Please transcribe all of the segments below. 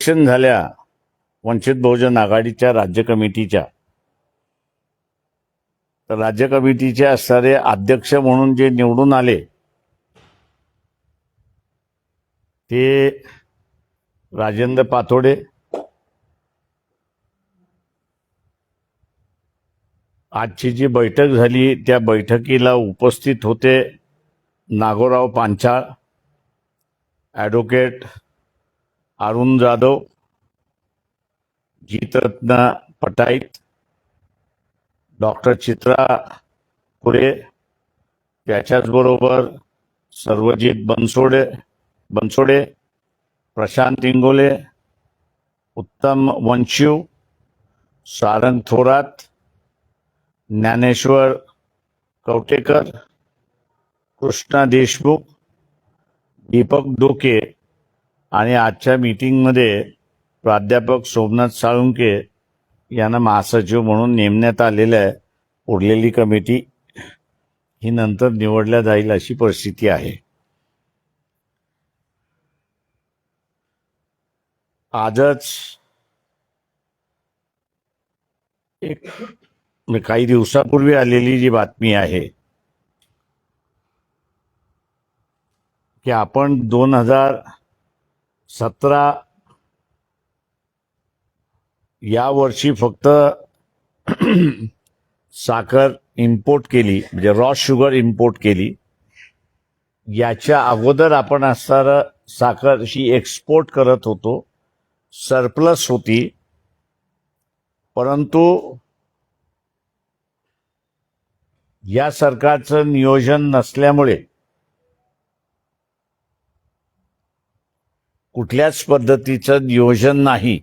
Election झाल्या वंचित बहुजन आघाडीच्या राज्य कमिटीच्या, तर राज्य कमिटीचे असणारे अध्यक्ष म्हणून जे निवडून आले ते राजेंद्र पातोडे, आजची जी बैठक झाली त्या बैठकीला उपस्थित होते नागोराव पांचाळ, ॲडव्होकेट अरुण जाधव, जीतरत्न पटाईत, डॉक्टर चित्रा पुरे, त्याच्याचबरोबर सर्वजित बनसोडे, प्रशांत इंगोले, उत्तम वंशिव, सारंग थोरात, ज्ञानेश्वर कवटेकर, कृष्णा देशमुख, दीपक डोके आणि आजच्या मीटिंगमध्ये प्राध्यापक सोमनाथ साळुंके यांना महासचिव म्हणून नेमण्यात आलेलं आहे. उरलेली कमिटी ही नंतर निवडल्या जाईल अशी परिस्थिती आहे. आजच एक काही दिवसापूर्वी आलेली जी बातमी आहे की आपण 2017 या वर्षी फक्त साखर इम्पोर्ट केली, म्हणजे रॉ शुगर इम्पोर्ट केली. याच्या अगोदर आपण असणारं साखर ही एक्सपोर्ट करत होतो, सरप्लस होती. परंतु या सरकारचं नियोजन नसल्यामुळे कुठल्याच पद्धतीचं नियोजन नाही,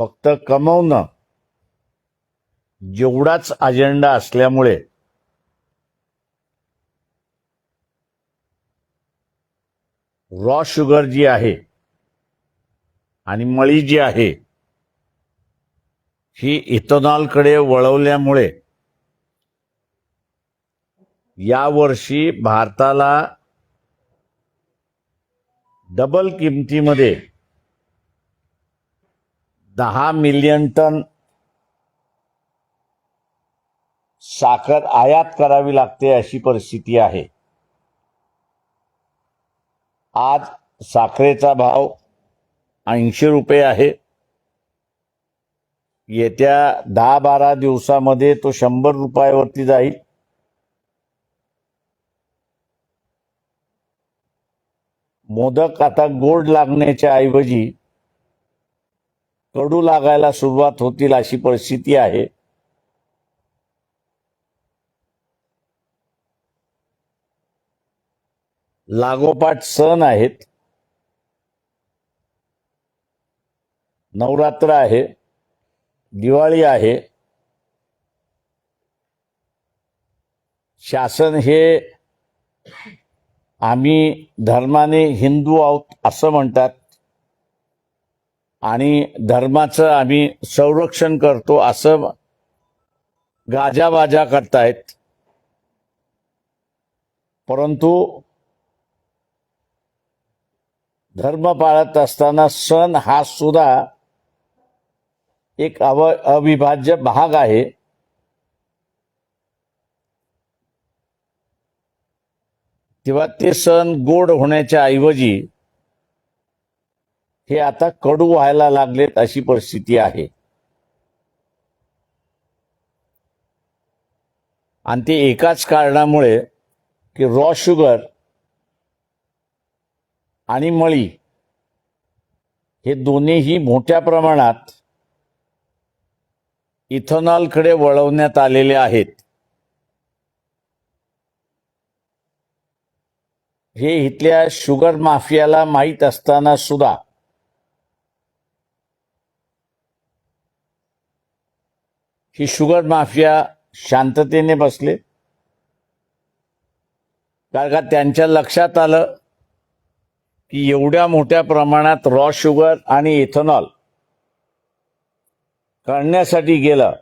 फक्त कमवणं एवढाच अजेंडा असल्यामुळे रॉ शुगर जी आहे आणि मळी जी आहे ही इथेनॉलकडे वळवल्यामुळे यावर्षी भारताला डबल किमतीमध्ये 10 मिलियन टन साखर आयात करावी लागते अशी परिस्थिती आहे. आज साखरेचा भाव 80 रुपये आहे. येत्या 10-12 दिवसामध्ये तो 100 रुपयावरती जाईल. मोदक आता गोड लागण्याच्या ऐवजी कडू लागायला सुरुवात होतील अशी परिस्थिती आहे. लागोपाठ सण आहेत. नवरात्र आहे, दिवाळी आहे. शासन हे आम्ही धर्माने हिंदू आहोत असं म्हणतात आणि धर्माचं आम्ही संरक्षण करतो असं गाजावाजा करतायत. परंतु धर्म पाळत असताना सण हा सुद्धा एक अविभाज्य भाग आहे. तेव्हा ते सण गोड होण्याच्या ऐवजी हे आता कडू व्हायला लागलेत अशी परिस्थिती आहे. आणि ते एकाच कारणामुळे की रॉ शुगर आणि मळी हे दोन्हीही मोठ्या प्रमाणात इथेनॉलकडे वळवण्यात आलेले आहेत. हे इथल्या शुगर माफियाला माहीत असताना सुद्धा ही शुगर माफिया शांततेने बसले. कारण का त्यांच्या लक्षात आलं की एवढ्या मोठ्या प्रमाणात रॉ शुगर आणि इथेनॉल करण्यासाठी गेलं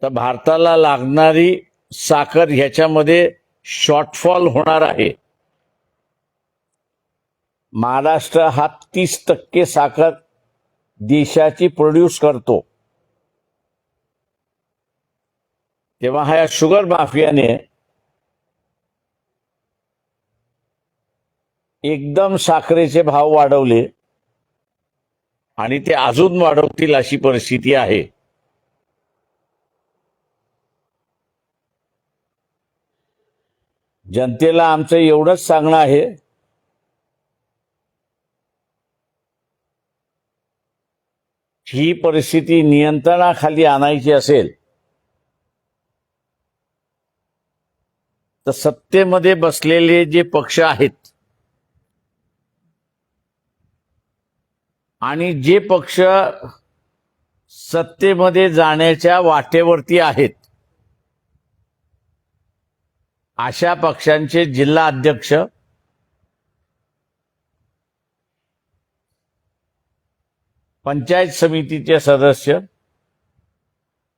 तर भारताला लागणारी साखर ह्याच्यामध्ये शॉर्टफॉल होणार आहे. महाराष्ट्र हा 30% साखर देशाची प्रोड्यूस करतो, तेव्हा ह्या शुगर माफियाने एकदम साखरेचे भाव वाढवले आणि ते अजून वाढवतील अशी परिस्थिती आहे. जनतेला आमचं एवढंच सांगणं आहे, ही परिस्थिती नियंत्रणाखाली आणायची असेल तर सत्तेमध्ये बसलेले जे पक्ष आहेत आणि जे पक्ष सत्तेमध्ये जाण्याच्या वाटेवरती आहेत अशा पक्षांचे जिल्हा अध्यक्ष, पंचायत समितीचे सदस्य,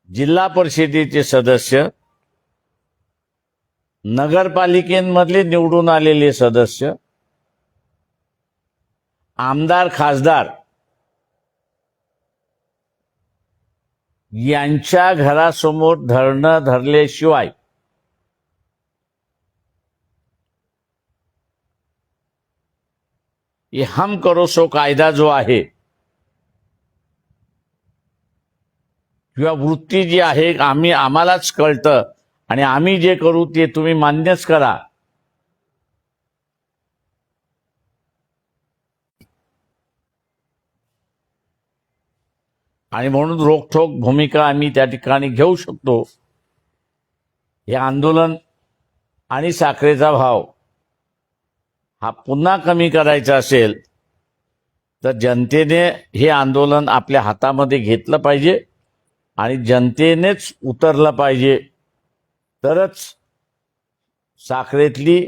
जिल्हा परिषदेचे सदस्य, नगरपालिकेमधले निवडून आलेले सदस्य, आमदार खासदार यांच्या घरासमोर धरणं धरल्याशिवाय ये हम करो सो कायदा जो आहे किंवा वृत्ती जी आहे, आम्हालाच कळतं आणि आम्ही जे करू ते तुम्ही मान्यच करा, आणि म्हणून रोखठोक भूमिका आम्ही त्या ठिकाणी घेऊ शकतो. हे आंदोलन आणि साखरेचा भाव हा पुन्हा कमी करायचा असेल तर जनतेने हे आंदोलन आपल्या हातामध्ये घेतलं पाहिजे आणि जनतेनेच उतरलं पाहिजे, तरच साखरेतली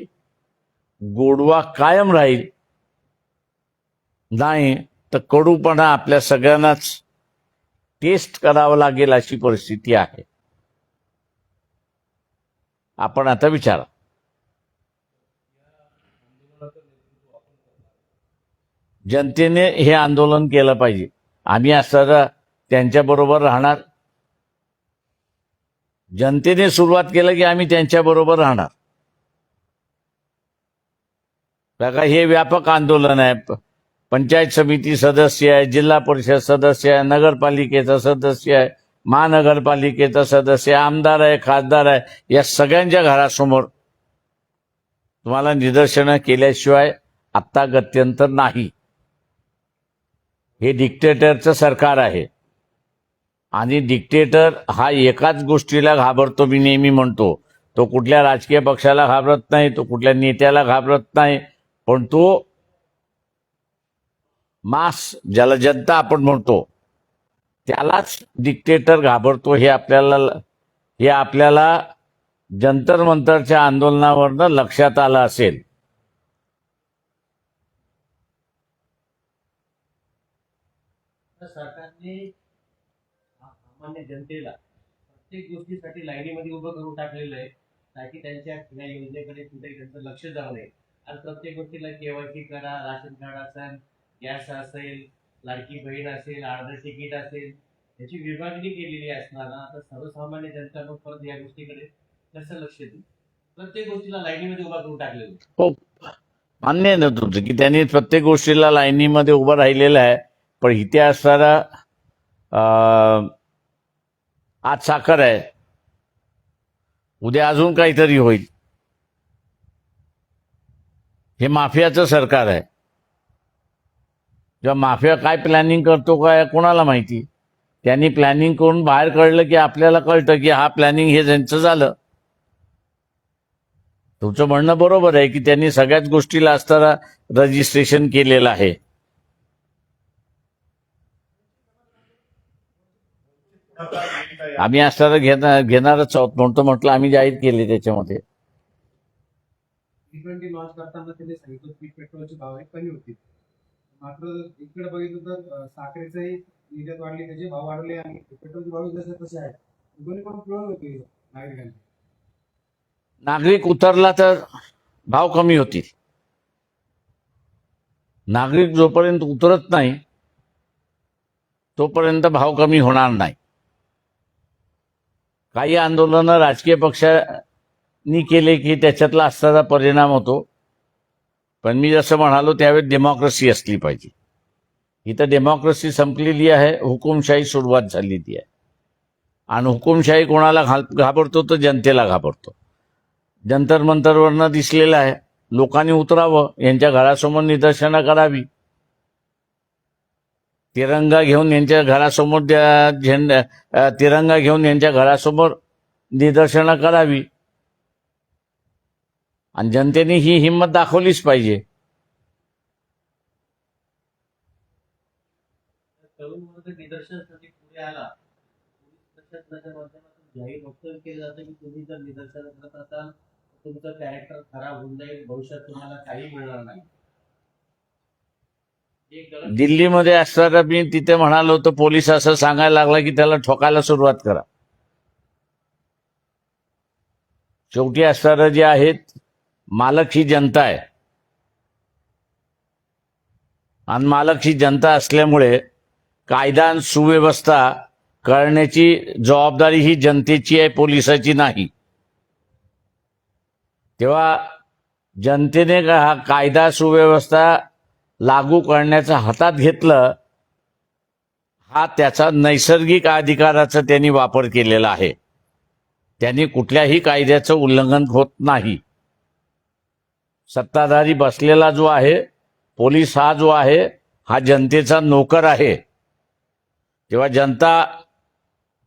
गोडवा कायम राहील. नाही तर कडूपणा आपल्या सगळ्यांनाच टेस्ट करावं लागेल अशी परिस्थिती आहे. आपण आता विचारा. जनतेने हे आंदोलन केलं पाहिजे. आम्ही असताना त्यांच्याबरोबर राहणार. जनतेने सुरुवात केलं की आम्ही त्यांच्याबरोबर राहणार. बघा, हे व्यापक आंदोलन आहे. पंचायत समिती सदस्य आहे, जिल्हा परिषद सदस्य आहे, नगरपालिकेचा सदस्य आहे, महानगरपालिकेचा सदस्य आहे, आमदार आहे, खासदार आहे, या सगळ्यांच्या घरासमोर तुम्हाला निदर्शनं केल्याशिवाय आत्ता गत्यंतर नाही. हे डिक्टेटरचं सरकार आहे आणि डिक्टेटर हा एकाच गोष्टीला घाबरतो. मी नेहमी म्हणतो, तो कुठल्या राजकीय पक्षाला घाबरत नाही, तो कुठल्या नेत्याला घाबरत नाही, पण तो मास, ज्याला जनता आपण म्हणतो, त्यालाच डिक्टेटर घाबरतो. हे आपल्याला जंतर मंतरच्या आंदोलनावरनं लक्षात आलं असेल. सरकारने सामान्य जनतेला प्रत्येक गोष्टीसाठी लाईनीमध्ये उभं करून टाकलेलं आहे, ताकी त्यांच्या या योजनेकडे कुठेही त्यांचं लक्ष जाऊ नये. आणि प्रत्येक गोष्टीला केवायसी करा, राशन कार्ड असेल, गॅस असेल, लाडकी बहीण असेल, अर्ध तिकीट असेल, याची विभागणी केलेली असताना आता सर्वसामान्य जनता परत या गोष्टीकडे कसं लक्ष देईल? प्रत्येक गोष्टीला लाईनीमध्ये उभा करून टाकलेलं आहे. हो, मान्य आहे ना तुमचं की त्यांनी प्रत्येक गोष्टीला लाईनीमध्ये उभं राहिलेलं आहे. पण इथे असणारा आज साखर आहे, उद्या अजून काहीतरी होईल. हे माफियाचं सरकार आहे. जेव्हा माफिया काय प्लॅनिंग करतो काय कोणाला माहिती. त्यांनी प्लॅनिंग करून बाहेर काढलं की आपल्याला कळतं की हा प्लॅनिंग हे ज्यांचं झालं. तुमचं म्हणणं बरोबर आहे की त्यांनी सगळ्याच गोष्टीला असताना रजिस्ट्रेशन केलेलं आहे. आम्ही असताना घेणारच आहोत म्हणतो. म्हटलं आम्ही जाहीर केले त्याच्यामध्ये. T20 लॉन्च करताना त्यांनी सांगितलं की पेट्रोलचे भाव कमी होतील, मात्र इकडे बघितलं तर साखरेचंही निर्यात वाढली, त्याचे भाव वाढले आणि पेट्रोलचे भाव जसे तसे आहेत. दोन्ही पण प्रॉब्लेम होते नागरिकांना. नागरिक उतरला तर भाव कमी होतील. नागरिक जोपर्यंत उतरत नाही तोपर्यंत भाव कमी होणार नाही. काही आंदोलनं राजकीय पक्षांनी केले की त्याच्यातला असणारा परिणाम होतो. पण मी जसं म्हणालो त्यावेळी डेमोक्रेसी असली पाहिजे. इथं डेमोक्रेसी संपलेली आहे, हुकुमशाही सुरुवात झालेली आहे. आणि हुकुमशाही कोणाला घाबरतो तर जनतेला घाबरतो. जंतर मंतरवरनं दिसलेलं आहे. लोकांनी उतरावं, यांच्या घरासमोर निदर्शनं करावी, तिरंगा घेऊन यांच्या घरासमोर तिरंगा घेऊन यांच्या घरासमोर निदर्शनं करावी. आणि जनतेने ही हिंमत दाखवलीच पाहिजे. तरुण वर्ग निदर्शनासाठी पुढे आला, पोलीस प्रशासनाच्या माध्यमातून जाहीर वक्तव्य केलं जातं की तुम्ही जर निदर्शन करत असाल तर तुमचं कॅरेक्टर खराब होऊन जाईल, भविष्यात तुम्हाला काही मिळणार नाही. हे गलत दिल्लीमध्ये असताना मी तिथे म्हणालो होतो, पोलीस असं सांगायला लागला की त्याला ठोकायला सुरुवात करा. शेवटी असणारं जे आहेत, मालक ही जनता आहे. आणि मालक ही जनता असल्यामुळे कायदा आणि सुव्यवस्था करण्याची जबाबदारी ही जनतेची आहे, पोलिसाची नाही. तेव्हा जनतेने हा कायदा सुव्यवस्था लागू करण्याचं हातात घेतलं, हा त्याचा नैसर्गिक अधिकाराचा त्यांनी वापर केलेला आहे. त्यांनी कुठल्याही कायद्याचं उल्लंघन होत नाही. सत्ताधारी बसलेला जो आहे, पोलीस हा जो आहे, हा जनतेचा नोकर आहे. जेव्हा जनता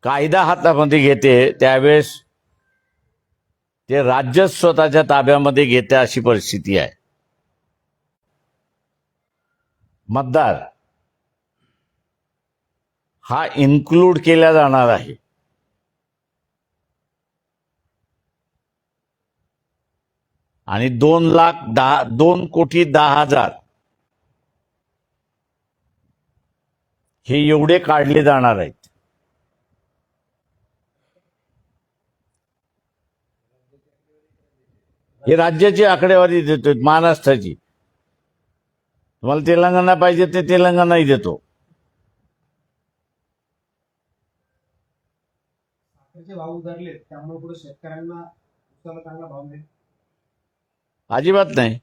कायदा हातामध्ये घेते त्यावेळेस ते राज्यच स्वतःच्या ताब्यामध्ये घेते, अशी परिस्थिती आहे. मतदार हा इन्क्लूड केला जाणार आहे. आणि 2,10,000 हे एवढे काढले जाणार आहेत. हे राज्याची आकडेवारी देतोय, महाराष्ट्राची. तुम्हाला तेलंगणा पाहिजे ते तेलंगणाही देतो. साखरेचे भाव उधारले त्यामुळे पुढे शेतकऱ्यांना उसाला चांगला भाव मिळेल. अजिबात नाही.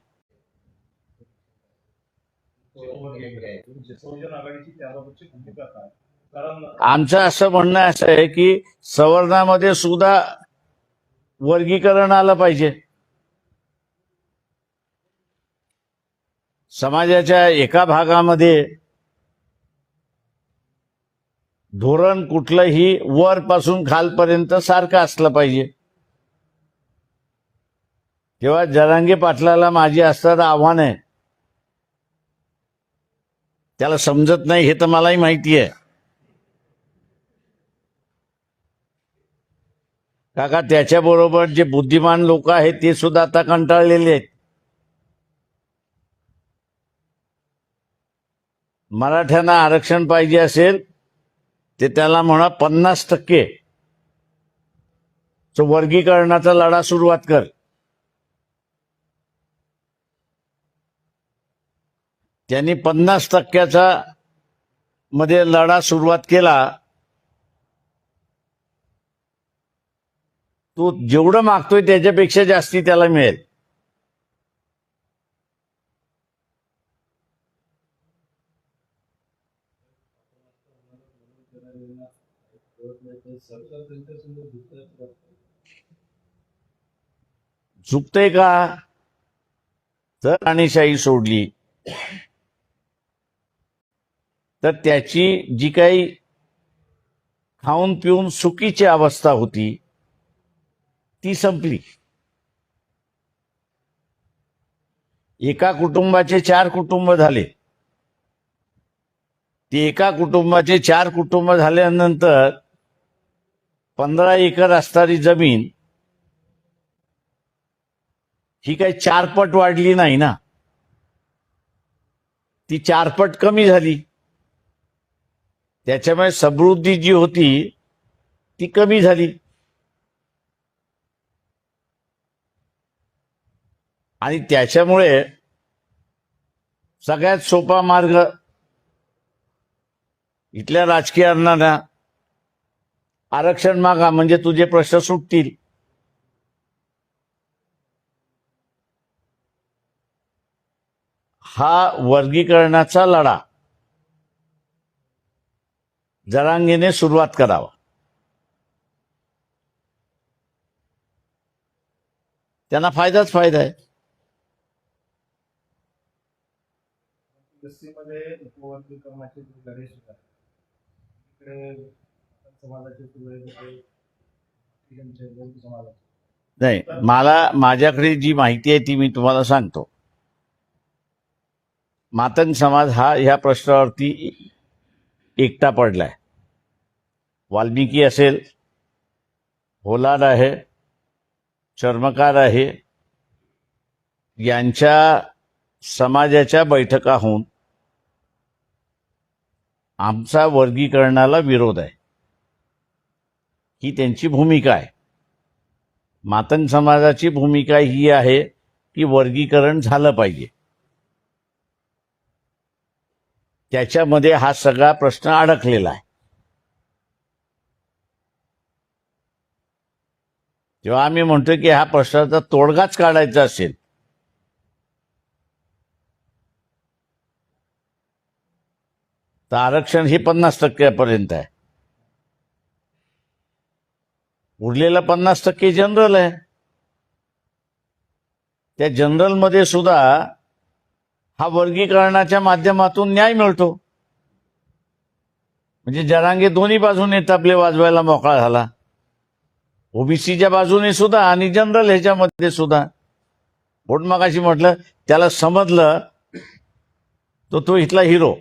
बहुजन आघाडीची त्याबाबतची भूमिका काय? कारण आमचं असं म्हणणं असं आहे की सवर्णामध्ये सुद्धा वर्गीकरण आलं पाहिजे. समाजाच्या एका भागामध्ये धोरण कुठलंही वरपासून खालपर्यंत सारखं असलं पाहिजे. तेव्हा जरांगे पाटलाला माझे असणारं आव्हान आहे, त्याला समजत नाही हे तर मलाही माहिती आहे. काका, त्याच्याबरोबर जे बुद्धिमान लोक आहेत ते सुद्धा आता कंटाळलेले आहेत. मराठ्यांना आरक्षण पाहिजे असेल ते त्याला म्हणा 50% वर्गीकरणाचा लढा सुरुवात कर. त्यांनी 50% मध्ये लढा सुरुवात केला. तो जेवढं मागतोय त्याच्यापेक्षा जास्ती त्याला मिळेल. चुकतंय का? जर राणीशाही सोडली तर त्याची जी काही खाऊन पिऊन सुखीची अवस्था होती ती संपली. एका कुटुंबाचे 4 कुटुंब झाले. ते एका कुटुंबाचे 4 कुटुंब झाल्यानंतर 15 एकर असणारी जमीन ही काही 4 पट वाढली नाही ना, ती 4 पट कमी झाली. त्याच्यामुळे समृद्धी जी होती ती कमी झाली. आणि त्याच्यामुळे सगळ्यात सोपा मार्ग इथल्या राजकीयांना आरक्षण मागा, म्हणजे तुझे प्रश्न सुटतील. हा वर्गीकरणाचा लढा जरांगेने सुरुवात करावा. त्यांना फायदाच फायदा आहे. एससी मध्ये उपवर्गीकरणाचे लढे सुद्धा इकडे समाजाचे समाजाचे नाही, माझ्याकडे जी माहिती आहे ती मी तुम्हाला सांगतो. मातंग समाज हा ह्या प्रश्नावरती एकटा पडलाय. वाल्मिकी असेल, होलार आहे, चर्मकार आहे, यांच्या समाजाच्या बैठका होऊन आमचा वर्गीकरणाला विरोध आहे ही त्यांची भूमिका आहे. मातंग समाजाची भूमिका ही आहे की वर्गीकरण झालं पाहिजे. त्याच्यामध्ये हा सगळा प्रश्न अडकलेला आहे. तेव्हा आम्ही म्हणतो की हा प्रश्नाचा तोडगाच काढायचा असेल तर आरक्षण हे 50% आहे. उरलेलं 50% जनरल आहे. त्या जनरलमध्ये सुद्धा हा वर्गीकरणाच्या माध्यमातून न्याय मिळतो. म्हणजे जरांगे दोन्ही बाजूने तबले वाजवायला मोकळा झाला. ओबीसीच्या बाजूने सुद्धा आणि जनरल ह्याच्यामध्ये सुद्धा. म्हणून मगाशी म्हटलं त्याला समजलं तो इथला हिरो.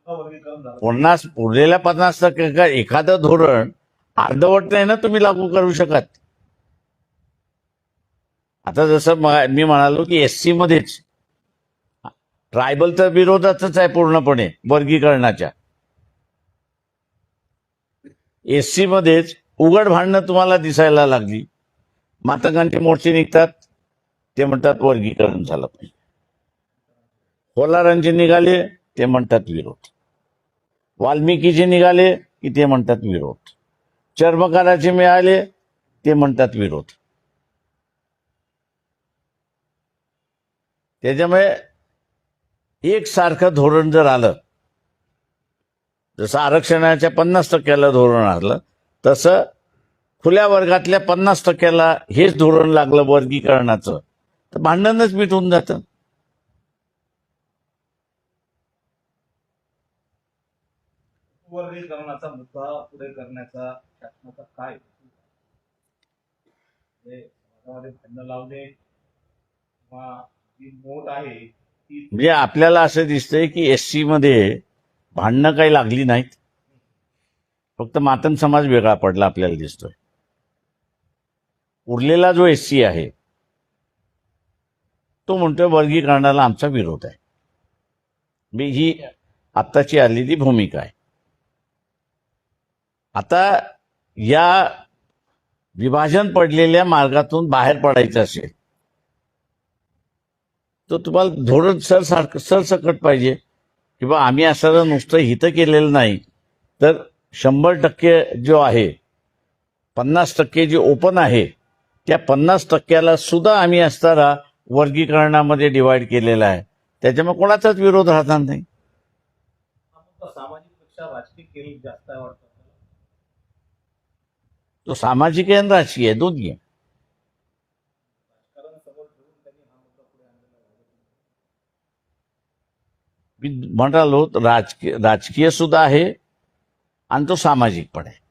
50% वर्गीकरण झालं. 50 उरलेल्या 50% का एखादं धोरण अर्धवट नाही ना तुम्ही लागू करू शकत. आता जसं मी म्हणालो की एससी मध्येच ट्रायबल तर विरोधातच आहे पूर्णपणे वर्गीकरणाच्या. एससी मध्येच उघड भांडणं तुम्हाला दिसायला लागली. मातंगांचे मोर्चे निघतात, ते म्हणतात वर्गीकरण झालं पाहिजे. होलारांचे निघाले ते म्हणतात विरोध. वाल्मिकीचे निघाले की ते म्हणतात विरोध. चर्मकाराचे मिळाले ते म्हणतात विरोध. त्याच्यामुळे एकसारखं धोरण जर आलं, जसं आरक्षणाच्या 50%ला धोरण आलं, तसं खुल्या वर्गातल्या 50%ला हेच धोरण लागलं वर्गीकरणाचं, तर भांडणच मिटून जातं. वर्गीकरणाचा मुद्दा पुढे करण्याचा शासनाचा काय समाजामध्ये भांडणं लावणे किंवा जी मोठ आहे ती म्हणजे आपल्याला असं दिसतंय की एससी मध्ये भांडणं काही लागली नाहीत. फक्त मातंग समाज वेगळा पडला आपल्याला दिसतोय. उरलेला जो एससी आहे तो म्हणतोय वर्गीकरणाला आमचा विरोध आहे. ही आत्ताची आलेली भूमिका आहे. आता या विभाजन पडलेल्या मार्गातून बाहेर पडायचं असेल तर तुम्हाला धोरण सरसकट पाहिजे. किंवा आम्ही असं नुसतं हित केलेलं नाही, तर 100% जो आहे, 50% जे ओपन आहे, त्या 50%ला सुद्धा आम्ही असताना वर्गीकरणामध्ये डिवाइड केलेला आहे. त्याच्यामुळे कोणाचाच विरोध राहणार नाही. हा मुद्दा सामाजिक पेक्षा राजकीय केली जास्त आहे वाटतं. तो सामाजिक आहे आणि राजकीय आहे, दोन्ही आहे. राजकारण समोर ठेवून त्यांनी हा मुद्दा पुढे आणलेला आहे. मी म्हणालो राजकीय सुद्धा आहे आणि तो सामाजिक पण आहे.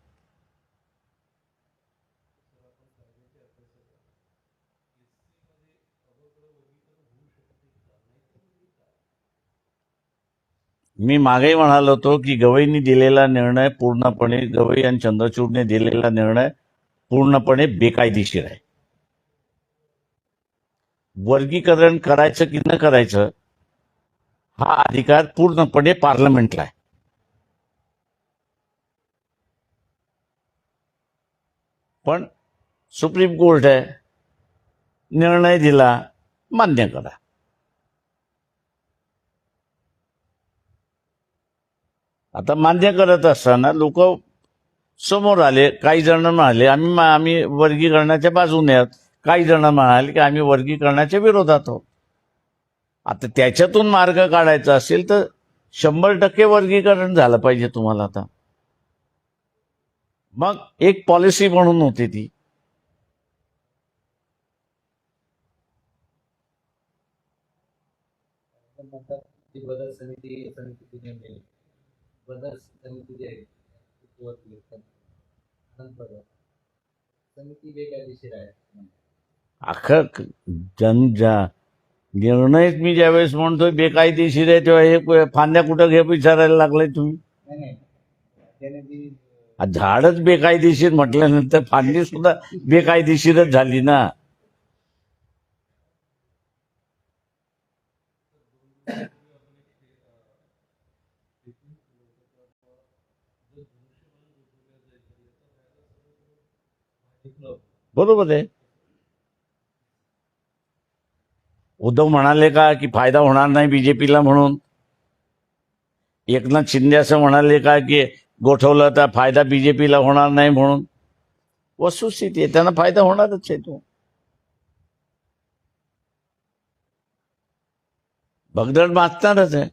मी मागेही म्हणालो होतो की गवईंनी दिलेला निर्णय पूर्णपणे, गवई आणि चंद्रचूडने दिलेला निर्णय पूर्णपणे बेकायदेशीर आहे. वर्गीकरण करायचं की न करायचं हा अधिकार पूर्णपणे पार्लमेंटला आहे. पण सुप्रीम कोर्ट आहे, निर्णय दिला, मान्य करा. आता मान्य करत असताना लोक समोर आले, काही जण म्हणाले आम्ही वर्गीकरणाच्या बाजूने आहोत, काही जण म्हणाले की आम्ही वर्गीकरणाच्या विरोधात आहोत. आता त्याच्यातून मार्ग काढायचा असेल तर 100% वर्गीकरण झालं पाहिजे तुम्हाला. आता मग एक पॉलिसी म्हणून होती ती. म्हणतात ती बदल समिती नेमली. बदल समिती जी आहे ती वरती येतात. नंतर समिती बेकायदेशीर आहे. अख्खं निर्णयच मी ज्यावेळेस म्हणतोय बेकायदेशीर आहे, तेव्हा हे फांद्या कुठं घे विचारायला लागलाय तुम्ही. नाही त्याने जी झाडच बेकायदेशीर म्हटल्यानंतर फांदी सुद्धा बेकायदेशीरच झाली ना. बरोबर आहे. उद्धव म्हणाले का की फायदा होणार नाही बीजेपीला म्हणून? एकनाथ शिंदे असं म्हणाले का की गोठवलं तर फायदा बीजेपीला होणार नाही म्हणून? वस्तुस्थिती आहे, त्यांना फायदा होणारच आहे. तो भगदड मागणारच आहे.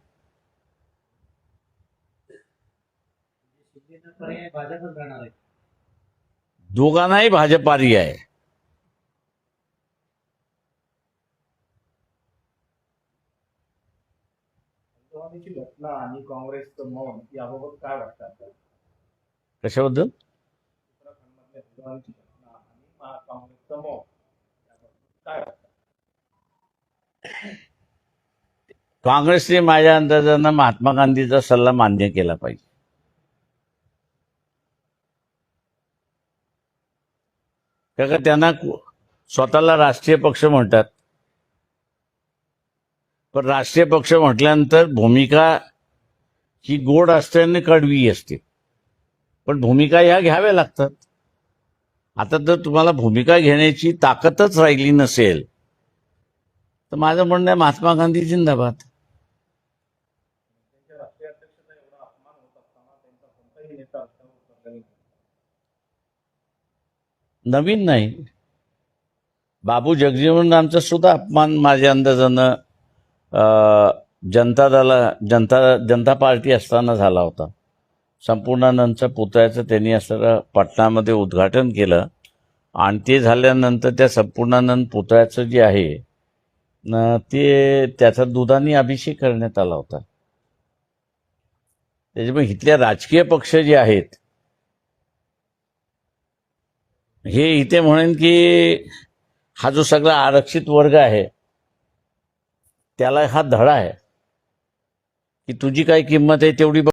शिंदेचा पर्याय भाजपच राहणार आहे. दोघांनाही भाजपारी आहे. राष्ट्रवादीची घटना आणि काँग्रेसचं मौन याबाबत काय वाटतं आपल्याला? कशाबद्दल? उत्तराखंडमधल्या हिंदुत्वाची घटना आणि काँग्रेसचं मौन याबाबत काय वाटतं? काँग्रेसने माझ्या अंदाजानं महात्मा गांधीचा सल्ला मान्य केला पाहिजे. कारण त्यांना स्वतःला राष्ट्रीय पक्ष म्हणतात, पण राष्ट्रीय पक्ष म्हटल्यानंतर भूमिका ही गोड असते आणि कडवी असते, पण भूमिका ह्या घ्याव्या लागतात. आता जर तुम्हाला भूमिका घेण्याची ताकदच राहिली नसेल तर माझं म्हणणं आहे महात्मा गांधी जिंदाबाद. त्यांच्या राष्ट्रीय अध्यक्षाचा एवढा अपमान होत असताना त्यांचा कोणताही नेता रस्त्यावर उतरला नाही. नवीन नाही, बाबू जगजीवन रामचा सुद्धा अपमान माझ्या अंदाजानं जनता पार्टी असताना झाला होता. संपूर्णानंदच्या पुतळ्याचं त्यांनी असं पटनामध्ये उद्घाटन केलं आणि ते झाल्यानंतर त्या संपूर्णानंद पुतळ्याचं जे आहे ते त्याचा दुधाने अभिषेक करण्यात आला होता. त्याच्यामुळे इथल्या राजकीय पक्ष जे आहेत हे इथे म्हणेन की हा जो सगळा आरक्षित वर्ग आहे त्याला हा धडा आहे की तुझी काय किंमत आहे तेवढी